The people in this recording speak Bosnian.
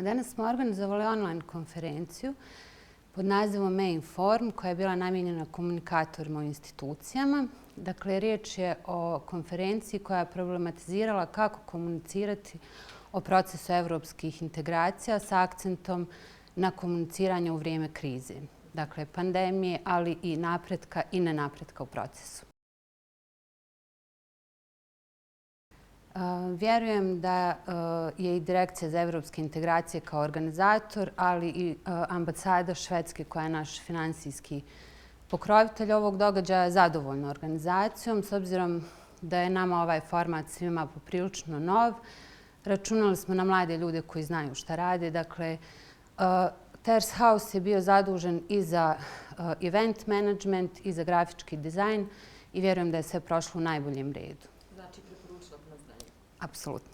Danas smo organizovali online konferenciju pod nazivom Main Forum koja je bila namijenjena komunikatorima u institucijama. Dakle, riječ je o konferenciji koja je problematizirala kako komunicirati o procesu evropskih integracija sa akcentom na komuniciranje u vrijeme krize. Dakle, pandemije, ali i napretka i nenapretka u procesu. Vjerujem da je i Direkcija za evropske integracije kao organizator, ali i ambasada Švedske koja je naš finansijski pokrovitelj ovog događaja zadovoljna organizacijom. S obzirom da je nama ovaj format svima poprilično nov, računali smo na mlade ljude koji znaju šta rade. Dakle, Terrace House je bio zadužen i za event management i za grafički dizajn i vjerujem da je sve prošlo u najboljem redu. Znači, preporučila bi na znanje. Apsolutno.